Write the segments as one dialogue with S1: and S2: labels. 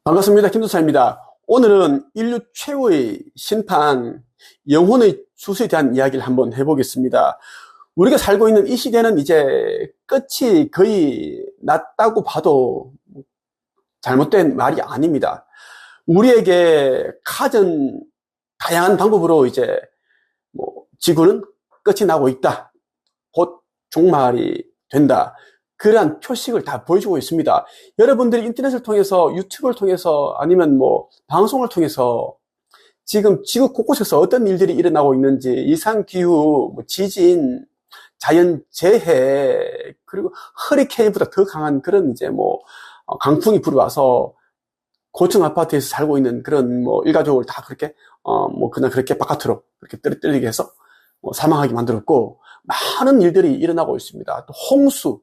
S1: 반갑습니다. 김도사입니다. 오늘은 인류 최후의 심판, 영혼의 추수에 대한 이야기를 한번 해보겠습니다. 우리가 살고 있는 이 시대는 이제 끝이 거의 났다고 봐도 잘못된 말이 아닙니다. 우리에게 가진 다양한 방법으로 이제 지구는 끝이 나고 있다. 곧 종말이 된다. 그러한 표식을 다 보여주고 있습니다. 여러분들이 인터넷을 통해서, 유튜브를 통해서, 아니면 방송을 통해서 지금 지구 곳곳에서 어떤 일들이 일어나고 있는지, 이상기후, 지진, 자연재해, 그리고 허리케인보다 더 강한 그런 강풍이 불어와서 고층 아파트에서 살고 있는 그런 일가족을 다 그렇게, 그냥 그렇게 바깥으로 그렇게 떨어뜨리게 해서 사망하게 만들었고, 많은 일들이 일어나고 있습니다. 또 홍수,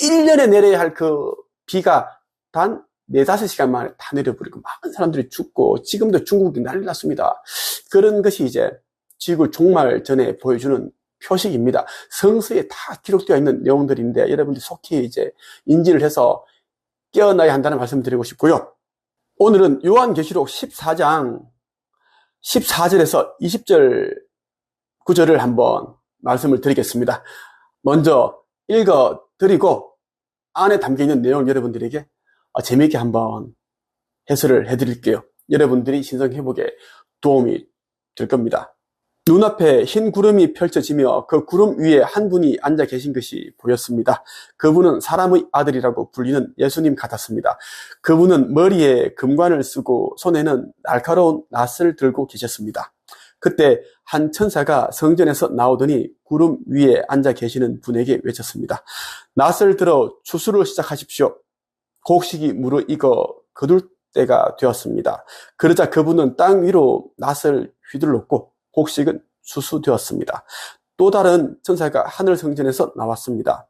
S1: 1년에 내려야 할 그 비가 단 4-5시간 만에 다 내려버리고 많은 사람들이 죽고, 지금도 중국이 난리 났습니다. 그런 것이 이제 지구 종말 전에 보여주는 표식입니다. 성서에 다 기록되어 있는 내용들인데 여러분들이 속히 이제 인지를 해서 깨어나야 한다는 말씀을 드리고 싶고요. 오늘은 요한계시록 14장 14절에서 20절 구절을 한번 말씀을 드리겠습니다. 먼저 읽어 드리고 안에 담겨있는 내용 여러분들에게 재미있게 한번 해설을 해드릴게요. 여러분들이 신성회복에 도움이 될 겁니다. 눈앞에 흰 구름이 펼쳐지며 그 구름 위에 한 분이 앉아 계신 것이 보였습니다. 그분은 사람의 아들이라고 불리는 예수님 같았습니다. 그분은 머리에 금관을 쓰고 손에는 날카로운 낫을 들고 계셨습니다. 그때 한 천사가 성전에서 나오더니 구름 위에 앉아 계시는 분에게 외쳤습니다. 낫을 들어 추수를 시작하십시오. 곡식이 무르익어 거둘 때가 되었습니다. 그러자 그분은 땅 위로 낫을 휘둘렀고 곡식은 추수되었습니다. 또 다른 천사가 하늘 성전에서 나왔습니다.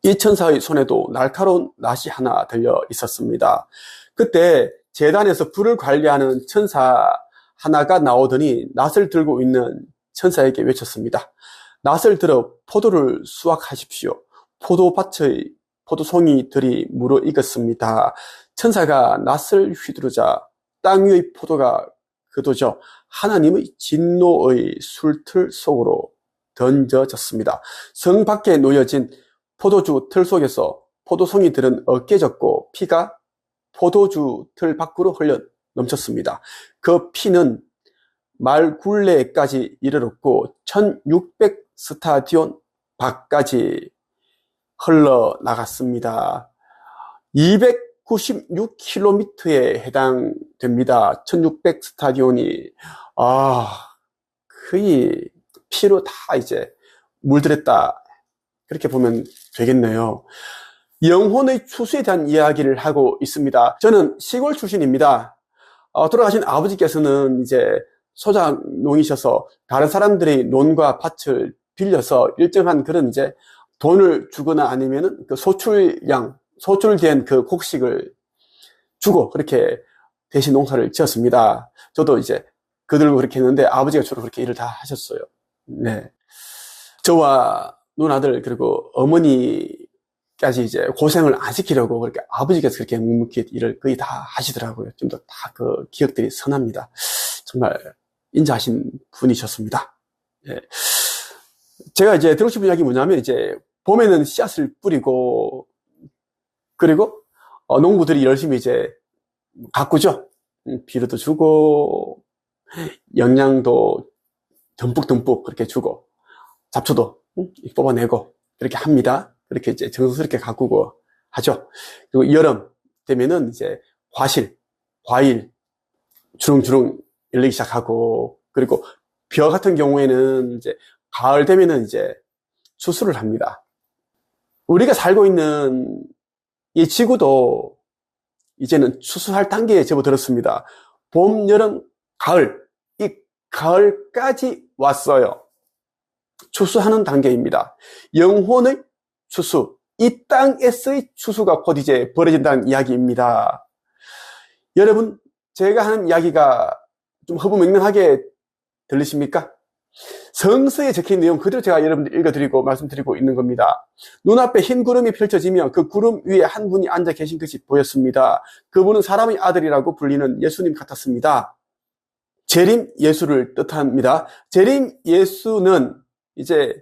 S1: 이 천사의 손에도 날카로운 낫이 하나 들려 있었습니다. 그때 제단에서 불을 관리하는 천사 하나가 나오더니 낫을 들고 있는 천사에게 외쳤습니다. 낫을 들어 포도를 수확하십시오. 포도밭의 포도송이들이 무르익었습니다. 천사가 낫을 휘두르자 땅 위의 포도가 거둬져 하나님의 진노의 술틀 속으로 던져졌습니다. 성 밖에 놓여진 포도주 틀 속에서 포도송이들은 으깨졌고 피가 포도주 틀 밖으로 흘러 넘쳤습니다. 그 피는 말굴레까지 이르렀고 1600스타디온 밖까지 흘러나갔습니다. 296km에 해당됩니다. 1600스타디온이 거의 피로 다 이제 물들였다, 그렇게 보면 되겠네요. 영혼의 추수에 대한 이야기를 하고 있습니다. 저는 시골 출신입니다. 돌아가신 아버지께서는 이제 소작농이셔서 다른 사람들의 논과 밭을 빌려서 일정한 그런 이제 돈을 주거나 아니면은 그 소출된 그 곡식을 주고 그렇게 대신 농사를 지었습니다. 저도 이제 그들과 그렇게 했는데 아버지가 주로 그렇게 일을 다 하셨어요. 네. 저와 누나들 그리고 어머니까지 이제 고생을 안 시키려고 그렇게 아버지께서 그렇게 묵묵히 일을 거의 다 하시더라고요. 좀 더 다 그 기억들이 선합니다. 정말 인자하신 분이셨습니다. 네. 제가 이제 드리고 싶은 이야기 뭐냐면, 이제 봄에는 씨앗을 뿌리고, 그리고 농부들이 열심히 이제 가꾸죠. 비료도 주고 영양도 듬뿍듬뿍 그렇게 주고 잡초도 뽑아내고 그렇게 합니다. 그렇게 이제 정성스럽게 가꾸고 하죠. 그리고 여름 되면은 이제 과일 주렁주렁 열리기 시작하고, 그리고 벼 같은 경우에는 이제 가을 되면은 이제 추수를 합니다. 우리가 살고 있는 이 지구도 이제는 추수할 단계에 접어들었습니다. 봄, 여름, 가을, 이 가을까지 왔어요. 추수하는 단계입니다. 영혼의 추수, 이 땅에서의 추수가 곧 이제 벌어진다는 이야기입니다. 여러분, 제가 하는 이야기가 좀 허무맹랑하게 들리십니까? 성서에 적힌 내용 그대로 제가 여러분들 읽어드리고 말씀드리고 있는 겁니다. 눈앞에 흰 구름이 펼쳐지며 그 구름 위에 한 분이 앉아 계신 것이 보였습니다. 그분은 사람의 아들이라고 불리는 예수님 같았습니다. 재림 예수를 뜻합니다. 재림 예수는 이제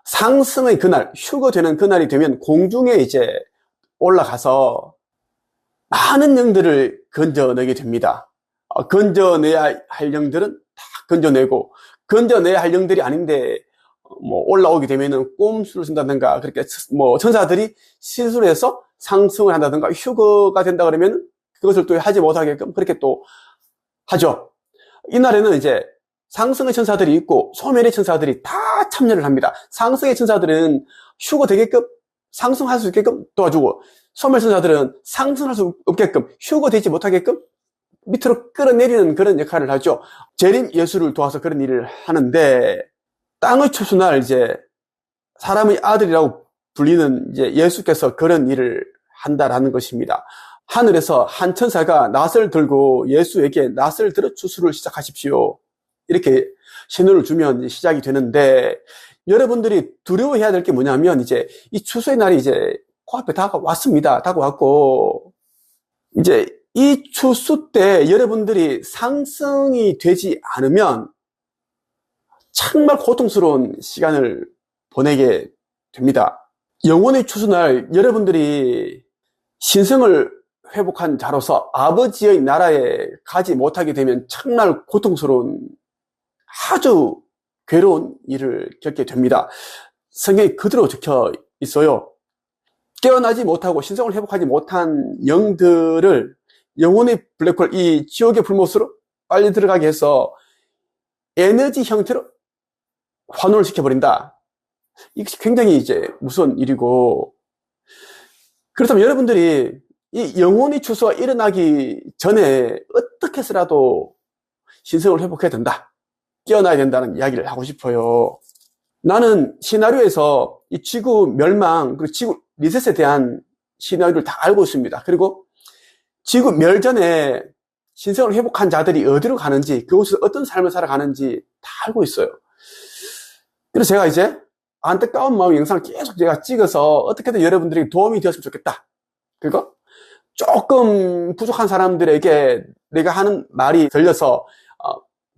S1: 상승의 그날, 휴거되는 그날이 되면 공중에 이제 올라가서 많은 영들을 건져내게 됩니다. 건져내야 할 영들은 다 건져내고, 건져내야 할 영들이 아닌데 뭐 올라오게 되면은 꼼수를 쓴다든가, 그렇게 뭐 천사들이 시술해서 상승을 한다든가, 휴거가 된다 그러면 그것을 또 하지 못하게끔 그렇게 또 하죠. 이날에는 이제 상승의 천사들이 있고 소멸의 천사들이 다 참여를 합니다. 상승의 천사들은 휴거되게끔, 상승할 수 있게끔 도와주고, 소멸 천사들은 상승할 수 없게끔, 휴거되지 못하게끔 밑으로 끌어내리는 그런 역할을 하죠. 재림 예수를 도와서 그런 일을 하는데, 땅의 추수날 이제 사람의 아들이라고 불리는 이제 예수께서 그런 일을 한다라는 것입니다. 하늘에서 한 천사가 낫을 들고 예수에게 낫을 들어 추수를 시작하십시오, 이렇게 신호를 주면 시작이 되는데, 여러분들이 두려워해야 될 게 뭐냐면, 이제 이 추수의 날이 이제 코앞에 다가왔습니다. 다가왔고, 이제 이 추수 때 여러분들이 상승이 되지 않으면 정말 고통스러운 시간을 보내게 됩니다. 영혼의 추수날 여러분들이 신성을 회복한 자로서 아버지의 나라에 가지 못하게 되면 정말 고통스러운, 아주 괴로운 일을 겪게 됩니다. 성경에 그대로 적혀 있어요. 깨어나지 못하고 신성을 회복하지 못한 영들을 영혼의 블랙홀, 이 지옥의 불못으로 빨리 들어가게 해서 에너지 형태로 환원을 시켜버린다. 이것이 굉장히 이제 무서운 일이고, 그렇다면 여러분들이 이 영혼의 추수가 일어나기 전에 어떻게 해서라도 신성을 회복해야 된다, 깨어나야 된다는 이야기를 하고 싶어요. 나는 시나리오에서 이 지구 멸망, 그리고 지구 리셋에 대한 시나리오를 다 알고 있습니다. 그리고 지구 멸전에 신성을 회복한 자들이 어디로 가는지, 그곳에서 어떤 삶을 살아가는지 다 알고 있어요. 그래서 제가 이제 안타까운 마음 영상을 계속 제가 찍어서 어떻게든 여러분들에게 도움이 되었으면 좋겠다. 그리고 조금 부족한 사람들에게 내가 하는 말이 들려서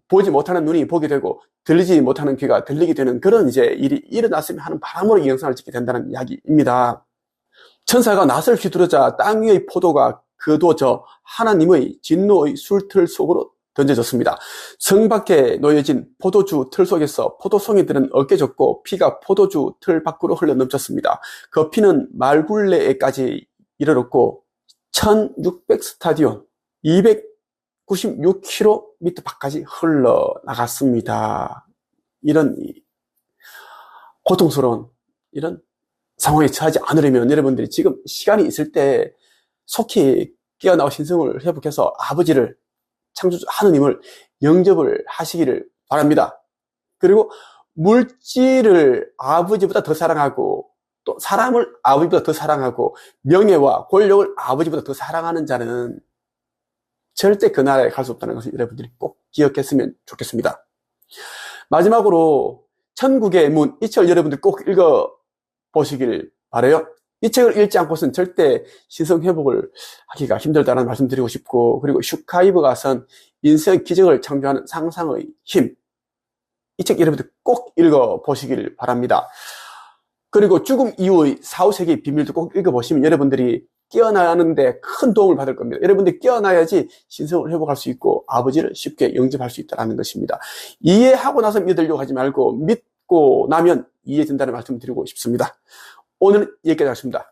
S1: 보지 못하는 눈이 보게 되고 들리지 못하는 귀가 들리게 되는 그런 이제 일이 일어났으면 하는 바람으로 이 영상을 찍게 된다는 이야기입니다. 천사가 낫을 휘두르자 땅 위의 포도가 거두어져 하나님의 진노의 술틀 속으로 던져졌습니다. 성 밖에 놓여진 포도주 틀 속에서 포도송이들은 어깨졌고 피가 포도주 틀 밖으로 흘러 넘쳤습니다. 그 피는 말굴레에까지 이르렀고 1600스타디온 296km 밖까지 흘러나갔습니다. 이런 고통스러운 이런 상황에 처하지 않으려면 여러분들이 지금 시간이 있을 때 속히 깨어나고 신성을 회복해서 아버지를, 창조주 하느님을 영접을 하시기를 바랍니다. 그리고 물질을 아버지보다 더 사랑하고 또 사람을 아버지보다 더 사랑하고 명예와 권력을 아버지보다 더 사랑하는 자는 절대 그 나라에 갈 수 없다는 것을 여러분들이 꼭 기억했으면 좋겠습니다. 마지막으로 천국의 문, 이 책을 여러분들 꼭 읽어보시길 바라요. 이 책을 읽지 않고서는 절대 신성 회복을 하기가 힘들다는 말씀 드리고 싶고, 그리고 슈카이브가 선 인생 기적을 창조하는 상상의 힘, 이 책 여러분들 꼭 읽어보시길 바랍니다. 그리고 죽음 이후의 4, 5세기의 비밀도 꼭 읽어보시면 여러분들이 깨어나는데 큰 도움을 받을 겁니다. 여러분들이 깨어나야지 신성을 회복할 수 있고 아버지를 쉽게 영접할 수 있다는 것입니다. 이해하고 나서 믿으려고 하지 말고 믿고 나면 이해된다는 말씀 드리고 싶습니다. 오늘은 여기까지 하겠습니다.